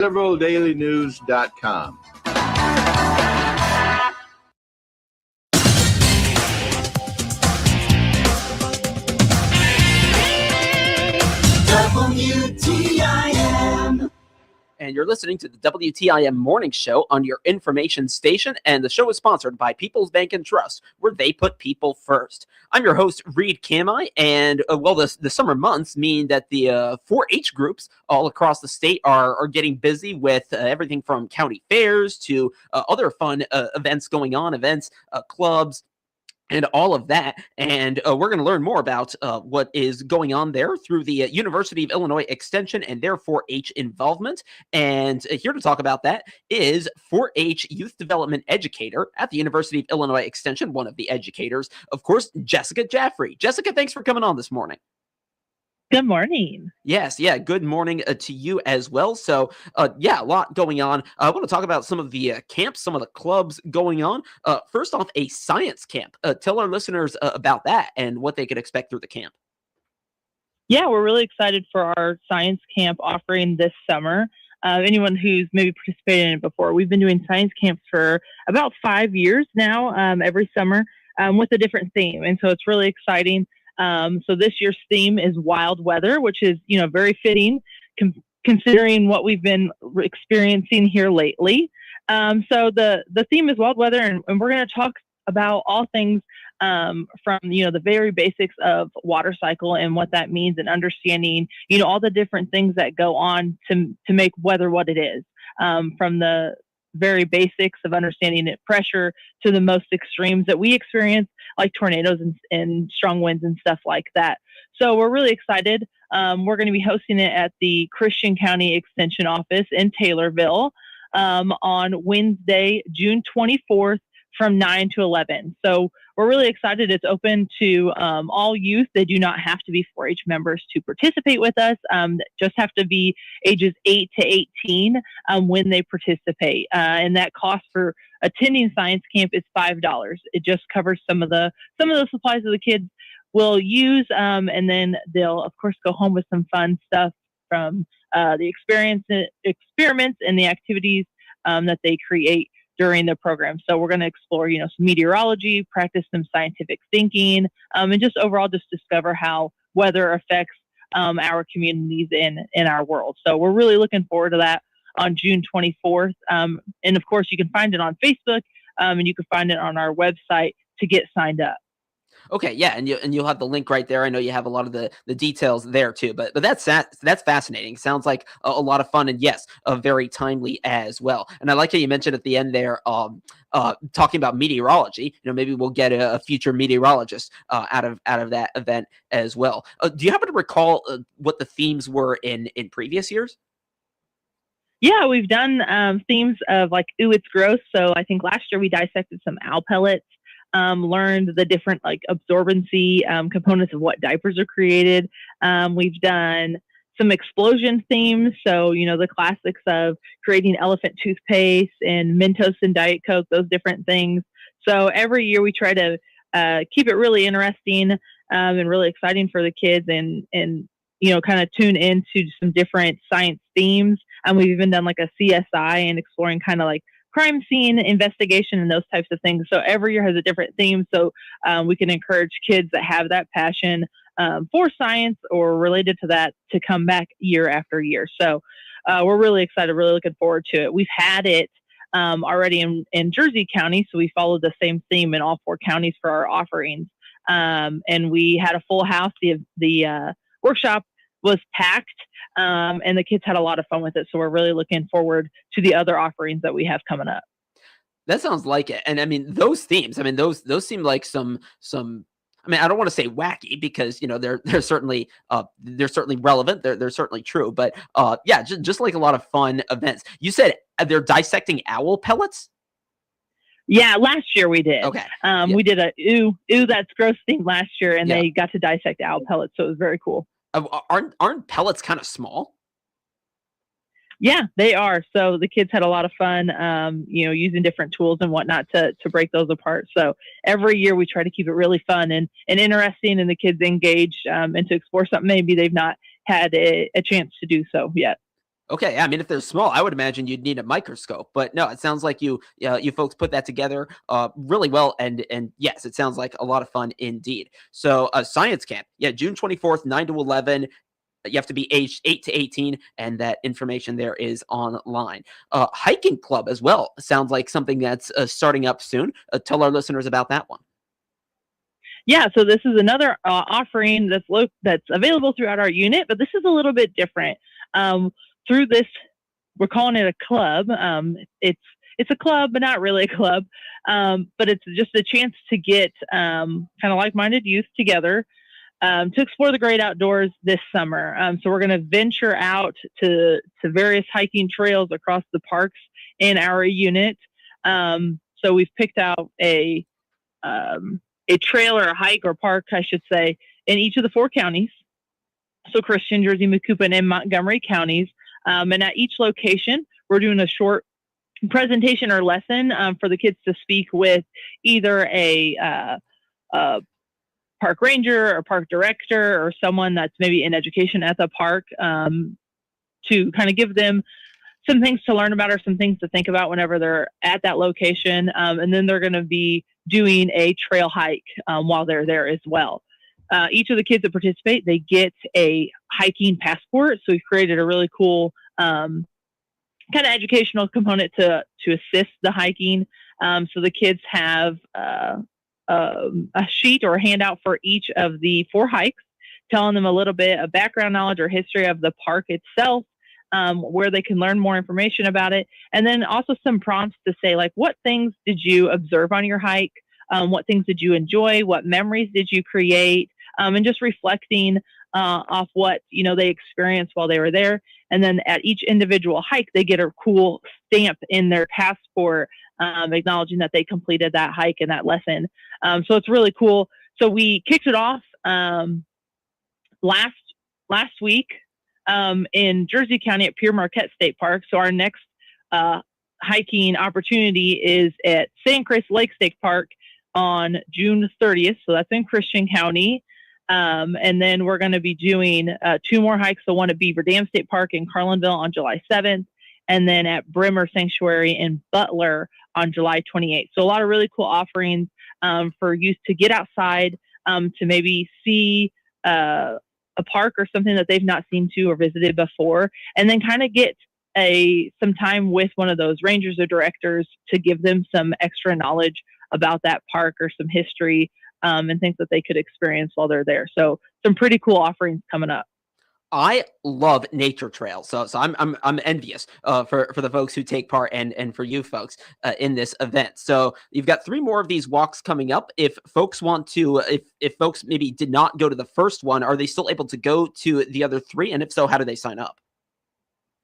CentralDailyNews.com. WTIM. And you're listening to the WTIM Morning Show on your information station, and the show is sponsored by People's Bank and Trust, where they put people first. I'm your host, Reed Kamai, and the summer months mean that the 4-H groups all across the state are getting busy with everything from county fairs to other fun events going on, clubs, and all of that. And we're going to learn more about what is going on there through the University of Illinois Extension and their 4-H involvement. And here to talk about that is 4-H youth development educator at the University of Illinois Extension, one of the educators, of course, Jessica Jaffrey. Jessica, thanks for coming on this morning. Good morning. Yes, good morning to you as well. So, a lot going on. I want to talk about some of the camps, some of the clubs going on. First off, a science camp. Tell our listeners about that and what they could expect through the camp. Yeah, we're really excited for our science camp offering this summer. Anyone who's maybe participated in it before, we've been doing science camps for about 5 years now, every summer, with a different theme. And so it's really exciting. So this year's theme is wild weather, which is, very fitting considering what we've been experiencing here lately. So the theme is wild weather, and we're going to talk about all things from, the very basics of water cycle and what that means, and understanding, all the different things that go on to make weather what it is, from the very basics of understanding it pressure to the most extremes that we experience, like tornadoes and strong winds and stuff like that. So we're really excited. We're going to be hosting it at the Christian County Extension Office in Taylorville on Wednesday, June 24th from 9 to 11. So we're really excited. It's open to all youth. They do not have to be 4-H members to participate with us. Just have to be ages 8 to 18 when they participate. And that cost for attending science camp is $5. It just covers some of the supplies that the kids will use, and then they'll of course go home with some fun stuff from the experiments and the activities that they create during the program. So we're going to explore, some meteorology, practice some scientific thinking, and just overall just discover how weather affects our communities in our world. So we're really looking forward to that on June 24th. And of course, you can find it on Facebook, and you can find it on our website to get signed up. Okay, yeah, and you'll have the link right there. I know you have a lot of the details there too, but that's fascinating. Sounds like a lot of fun, and yes, very timely as well. And I like how you mentioned at the end there, talking about meteorology. Maybe we'll get a future meteorologist out of that event as well. Do you happen to recall what the themes were in previous years? Yeah, we've done themes of like, ooh, it's gross. So I think last year we dissected some owl pellets. Learned the different absorbency components of what diapers are created. We've done some explosion themes. So, the classics of creating elephant toothpaste and Mentos and Diet Coke, those different things. So every year we try to keep it really interesting and really exciting for the kids and kind of tune into some different science themes. We've even done like a CSI and exploring kind of like crime scene investigation and those types of things. So every year has a different theme. So we can encourage kids that have that passion for science or related to that to come back year after year. So we're really excited, really looking forward to it. We've had it already in Jersey County. So we followed the same theme in all 4 counties for our offerings. And we had a full house. The workshop was packed, and the kids had a lot of fun with it. So we're really looking forward to the other offerings that we have coming up. That sounds like it. And I mean, those themes, those seem like some, I don't want to say wacky because, they're certainly relevant. They're certainly true, but just like a lot of fun events. You said they're dissecting owl pellets? Yeah, last year we did. Okay. We did a ooh, that's gross theme last year, and they got to dissect owl pellets. So it was very cool. Aren't pellets kind of small? Yeah, they are. So the kids had a lot of fun, using different tools and whatnot to break those apart. So every year we try to keep it really fun and interesting, and the kids engaged and to explore something maybe they've not had a chance to do so yet. Okay, I mean, if they're small, I would imagine you'd need a microscope. But no, it sounds like you folks put that together really well, and yes, it sounds like a lot of fun indeed. So, science camp, yeah, June 24th, 9 to 11. You have to be aged 8 to 18, and that information there is online. Hiking club as well sounds like something that's starting up soon. Tell our listeners about that one. Yeah, so this is another offering that's available throughout our unit, but this is a little bit different. Through this, we're calling it a club. It's a club, but not really a club. But it's just a chance to get kind of like-minded youth together to explore the great outdoors this summer. So we're going to venture out to various hiking trails across the parks in our unit. So we've picked out a trail or a hike or park, I should say, in each of the 4 counties. So Christian, Jersey, Macoupin, and Montgomery counties. And at each location, we're doing a short presentation or lesson for the kids to speak with either a park ranger or park director or someone that's maybe in education at the park to kind of give them some things to learn about or some things to think about whenever they're at that location. And then they're going to be doing a trail hike while they're there as well. Each of the kids that participate, they get a hiking passport. So we've created a really cool kind of educational component to assist the hiking. So the kids have a sheet or a handout for each of the 4 hikes, telling them a little bit of background knowledge or history of the park itself, where they can learn more information about it. And then also some prompts to say, like, what things did you observe on your hike? What things did you enjoy? What memories did you create? And just reflecting off what, they experienced while they were there. And then at each individual hike, they get a cool stamp in their passport, acknowledging that they completed that hike and that lesson. So it's really cool. So we kicked it off last week in Jersey County at Pere Marquette State Park. So our next hiking opportunity is at St. Chris Lake State Park on June 30th. So that's in Christian County. And then we're going to be doing 2 more hikes. So one at Beaver Dam State Park in Carlinville on July 7th, and then at Brimmer Sanctuary in Butler on July 28th. So a lot of really cool offerings for youth to get outside, to maybe see a park or something that they've not seen to or visited before, and then kind of get some time with one of those rangers or directors to give them some extra knowledge about that park or some history and things that they could experience while they're there. So some pretty cool offerings coming up. I love nature trails, so I'm envious for the folks who take part and for you folks in this event. So you've got 3 more of these walks coming up. If folks want to, if folks maybe did not go to the first one, are they still able to go to the other 3? And if so, how do they sign up?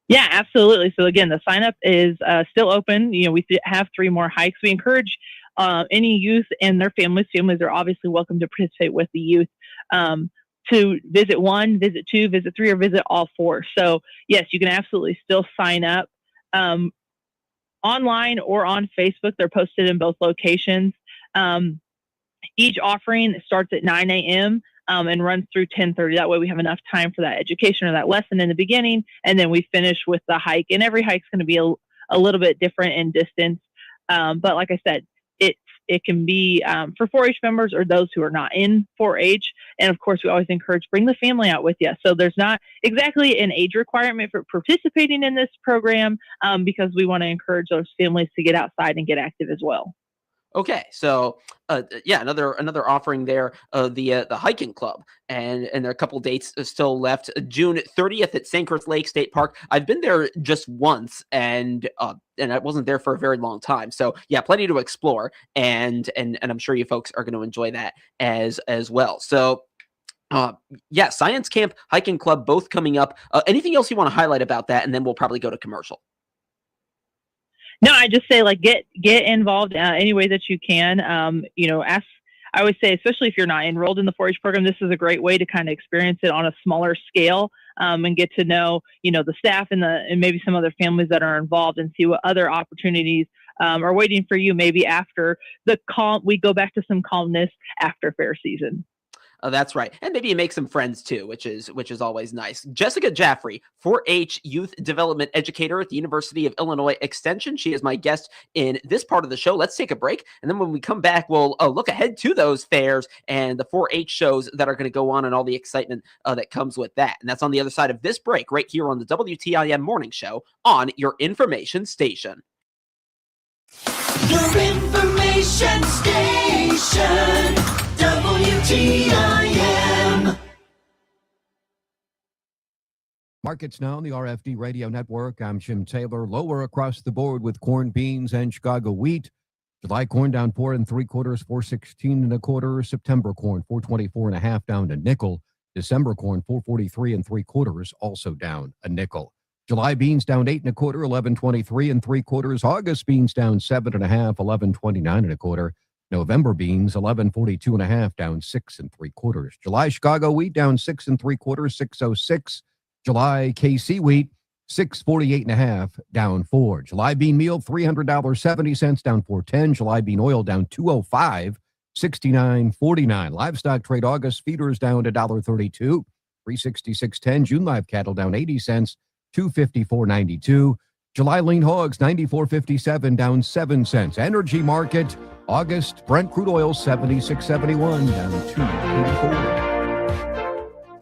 Yeah, absolutely. So again, the sign up is still open. We have 3 more hikes. We encourage any youth and their families. Families are obviously welcome to participate with the youth. To visit 1, visit 2, visit 3, or visit all 4. So yes, you can absolutely still sign up online or on Facebook. They're posted in both locations. Each offering starts at 9 a.m. And runs through 10:30. That way we have enough time for that education or that lesson in the beginning, and then we finish with the hike. And every hike's going to be a little bit different in distance. But like I said, it can be for 4-H members or those who are not in 4-H. And of course, we always encourage bring the family out with you. So there's not exactly an age requirement for participating in this program because we want to encourage those families to get outside and get active as well. Okay, so yeah, another offering there, the hiking club, and there are a couple dates still left. June 30th at St. Chris Lake State Park. I've been there just once, and I wasn't there for a very long time. So yeah, plenty to explore, and I'm sure you folks are going to enjoy that as well. So. Yeah, Science Camp, Hiking Club, both coming up. Anything else you want to highlight about that, and then we'll probably go to commercial. No, I just say get involved any way that you can. Ask. I would say, especially if you're not enrolled in the 4-H program, this is a great way to kind of experience it on a smaller scale and get to know, the staff and maybe some other families that are involved and see what other opportunities are waiting for you. Maybe after we go back to some calmness after fair season. Oh, that's right. And maybe you make some friends too, which is always nice. Jessica Jaffrey, 4-H youth development educator at the University of Illinois Extension. She is my guest in this part of the show. Let's take a break, and then when we come back, we'll look ahead to those fairs and the 4-H shows that are going to go on and all the excitement that comes with that. And that's on the other side of this break, right here on the WTIM Morning Show on your information station. Your information station, WTIM. Markets now on the RFD Radio Network. I'm Jim Taylor. Lower across the board with corn, beans, and Chicago wheat. July corn down 4 3/4, 4.16 1/4. September corn 4.24 1/2 down a nickel. December corn 4.43 3/4, also down a nickel. July beans down 8 1/4, 11.23 3/4. August beans down 7 1/2, 11.29 1/4. November beans 11.42 1/2, down 6 3/4. July Chicago wheat down 6 3/4, 6.06. July KC wheat 6.48 1/2, down 4. July bean meal $300.70, down 4.10. July bean oil down 2.05, 69.49. Livestock trade August feeders down to $1.32, 366.10. June live cattle down 80 cents, 254.92. July lean hogs 94.57, down 7 cents. Energy market August Brent crude oil 76.71, down 2.84.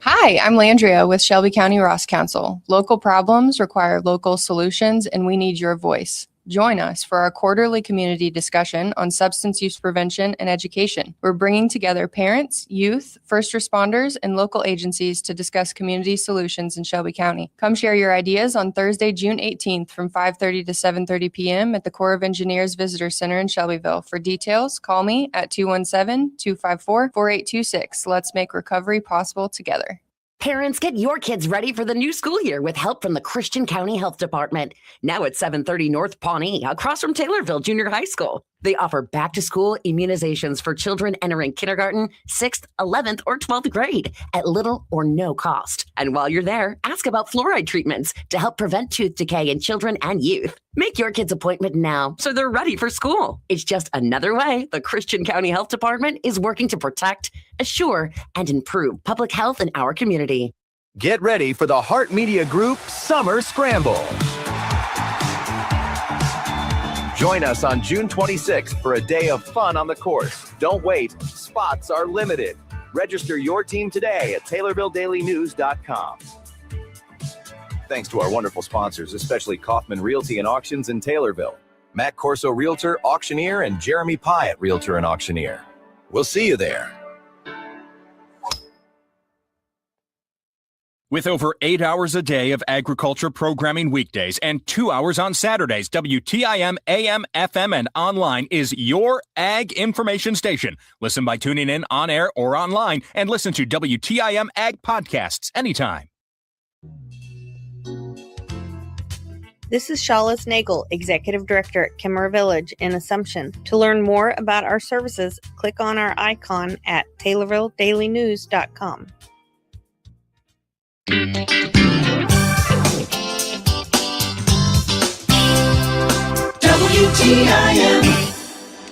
Hi, I'm Landria with Shelby County Ross Council. Local problems require local solutions, and we need your voice. Join us for our quarterly community discussion on substance use prevention and education. We're bringing together parents, youth, first responders, and local agencies to discuss community solutions in Shelby County. Come share your ideas on Thursday, June 18th from 5:30 to 7:30 p.m. at the Corps of Engineers Visitor Center in Shelbyville. For details, call me at 217-254-4826. Let's make recovery possible together. Parents, get your kids ready for the new school year with help from the Christian County Health Department. Now at 730 North Pawnee, across from Taylorville Junior High School. They offer back-to-school immunizations for children entering kindergarten, 6th, 11th, or 12th grade at little or no cost. And while you're there, ask about fluoride treatments to help prevent tooth decay in children and youth. Make your kid's appointment now so they're ready for school. It's just another way the Christian County Health Department is working to protect, assure, and improve public health in our community. Get ready for the Heart Media Group Summer Scramble. Join us on June 26th for a day of fun on the course. Don't wait. Spots are limited. Register your team today at TaylorvilleDailyNews.com. Thanks to our wonderful sponsors, especially Kaufman Realty and Auctions in Taylorville, Matt Corso Realtor, Auctioneer, and Jeremy Pyatt Realtor and Auctioneer. We'll see you there. With over 8 hours a day of agriculture programming weekdays and 2 hours on Saturdays, WTIM AM, FM, and online is your ag information station. Listen by tuning in on air or online, and listen to WTIM Ag podcasts anytime. This is Shawlis Nagel, Executive Director at Kimmer Village in Assumption. To learn more about our services, click on our icon at TaylorvilleDailyNews.com. WTIM.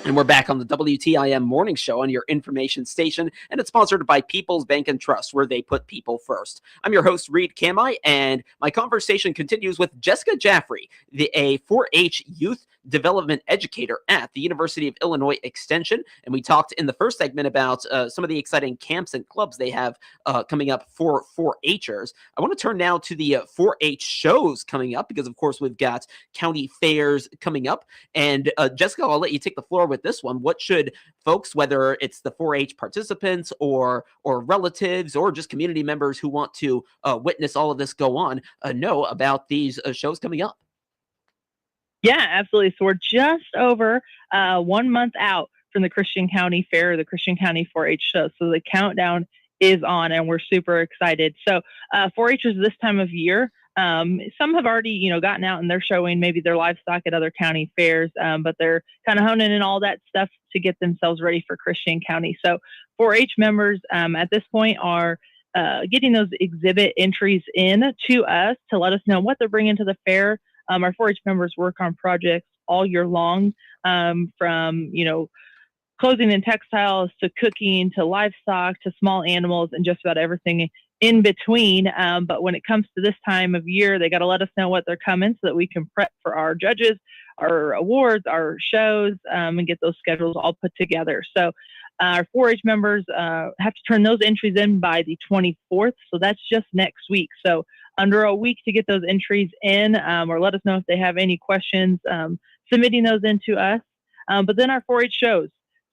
And we're back on the WTIM Morning Show on your information station, and it's sponsored by People's Bank and Trust, where they put people first. I'm your host, Reed Kamai, and my conversation continues with Jessica Jaffrey, a 4-H youth development educator at the University of Illinois Extension. And we talked in the first segment about some of the exciting camps and clubs they have coming up for 4-Hers. I want to turn now to the 4-H shows coming up, because of course we've got county fairs coming up. And Jessica, I'll let you take the floor with this one. What should folks, whether it's the 4-H participants or relatives or just community members who want to witness all of this go on, know about these shows coming up? Yeah, absolutely. So we're just over 1 month out from the Christian County Fair, the Christian County 4-H show. So the countdown is on, and we're super excited. So 4-H is this time of year. Some have already, gotten out and they're showing maybe their livestock at other county fairs, but they're kind of honing in all that stuff to get themselves ready for Christian County. So 4-H members at this point are getting those exhibit entries in to us to let us know what they're bringing to the fair. Our 4-H members work on projects all year long, from, clothing and textiles to cooking to livestock to small animals and just about everything in between. But when it comes to this time of year, they got to let us know what they're coming so that we can prep for our judges, our awards, our shows, and get those schedules all put together. So our 4-H members have to turn those entries in by the 24th. So that's just next week. So under a week to get those entries in, or let us know if they have any questions, submitting those into us. But then our 4-H shows.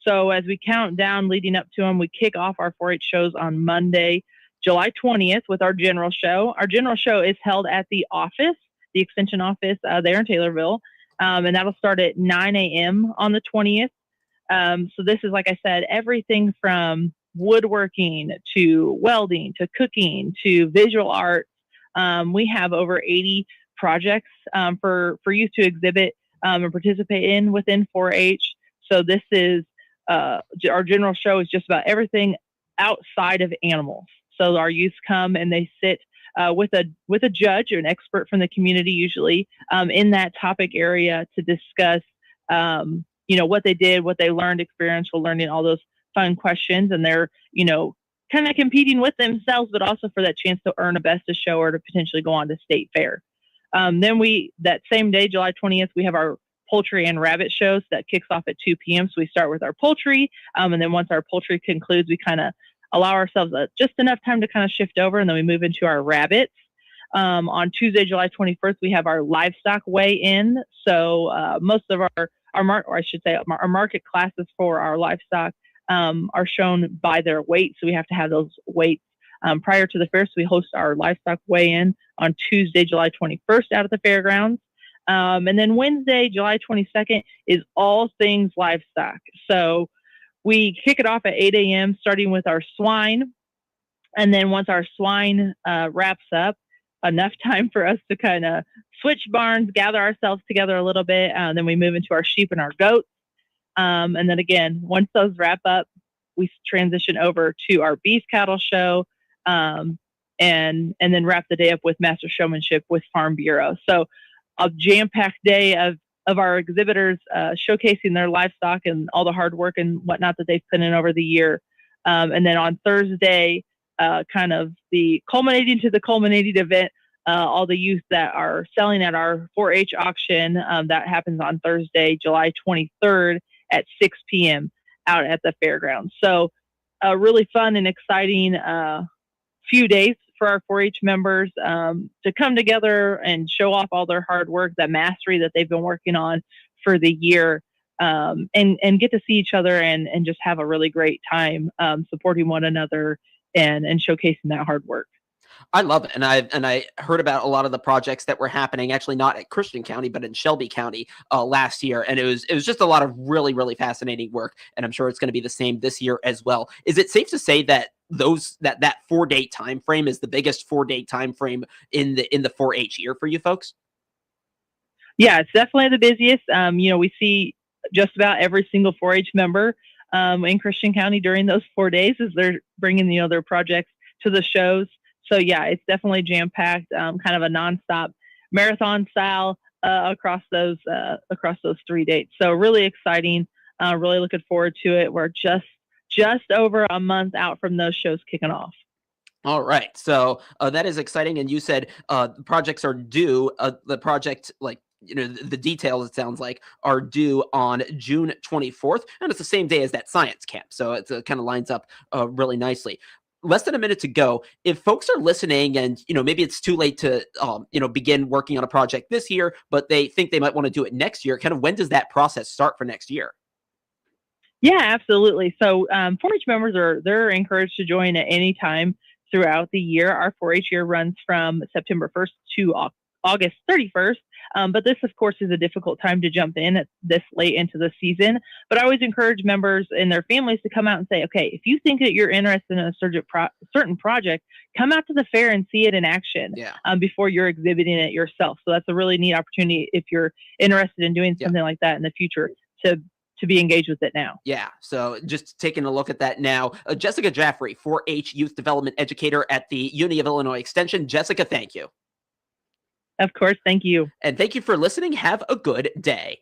So as we count down leading up to them, we kick off our 4-H shows on Monday, July 20th with our general show. Our general show is held at the office, the extension office there in Taylorville. And that'll start at 9 a.m. on the 20th. So this is, like I said, everything from woodworking to welding to cooking to visual arts. We have over 80 projects for youth to exhibit and participate in within 4-H. So this is our general show is just about everything outside of animals. So our youth come and they sit with a judge or an expert from the community, usually in that topic area, to discuss what they did, what they learned, experiential learning, all those fun questions. And they're kind of competing with themselves, but also for that chance to earn a best of show or to potentially go on to state fair. Then that same day, July 20th, we have our poultry and rabbit shows that kicks off at 2 p.m. So we start with our poultry. And then once our poultry concludes, we kind of allow ourselves just enough time to kind of shift over. And then we move into our rabbits. On Tuesday, July 21st, we have our livestock weigh-in. So most of our market classes for our livestock are shown by their weight. So we have to have those weights prior to the fair. So we host our livestock weigh-in on Tuesday, July 21st out at the fairgrounds. And then Wednesday, July 22nd is all things livestock. So we kick it off at 8 a.m. starting with our swine. And then once our swine wraps up, enough time for us to kind of switch barns, gather ourselves together a little bit. Then we move into our sheep and our goats. And then again, once those wrap up, we transition over to our beef cattle show, and then wrap the day up with master showmanship with Farm Bureau. So a jam-packed day of our exhibitors showcasing their livestock and all the hard work and whatnot that they've put in over the year. And then on Thursday, kind of the culminating event, all the youth that are selling at our 4-H auction that happens on Thursday, July 23rd at 6 p.m. out at the fairgrounds. So a really fun and exciting few days for our 4-H members to come together and show off all their hard work, that mastery that they've been working on for the year, and get to see each other and just have a really great time supporting one another and showcasing that hard work. I love it. And I heard about a lot of the projects that were happening, actually not at Christian County, but in Shelby County last year. And it was just a lot of really, really fascinating work. And I'm sure it's going to be the same this year as well. Is it safe to say that that 4-day time frame is the biggest 4-day time frame in the 4-H year for you folks? Yeah, it's definitely the busiest. We see just about every single 4-H member in Christian County during those 4 days as they're bringing their projects to the shows. So yeah, it's definitely jam-packed, kind of a nonstop marathon style across those 3 dates. So really exciting. Really looking forward to it. We're just over a month out from those shows kicking off. All right. So that is exciting. And you said projects are due. The project, the details, it sounds like, are due on June 24th. And it's the same day as that science camp. So it kind of lines up really nicely. Less than a minute to go. If folks are listening and, maybe it's too late to, begin working on a project this year, but they think they might want to do it next year, kind of when does that process start for next year? Yeah, absolutely. So 4-H members they're encouraged to join at any time throughout the year. Our 4-H year runs from September 1st to August 31st. But this, of course, is a difficult time to jump in at this late into the season. But I always encourage members and their families to come out and say, okay, if you think that you're interested in a certain project, come out to the fair and see it in action before you're exhibiting it yourself. So that's a really neat opportunity if you're interested in doing something like that in the future to be engaged with it now. Yeah. So just taking a look at that now. Jessica Jaffrey, 4-H Youth Development Educator at the Uni of Illinois Extension. Jessica, thank you. Of course. Thank you. And thank you for listening. Have a good day.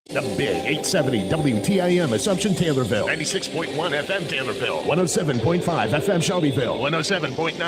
The Big 870 WTIM Assumption Taylorville. 96.1 FM Taylorville. 107.5 FM Shelbyville. 107.9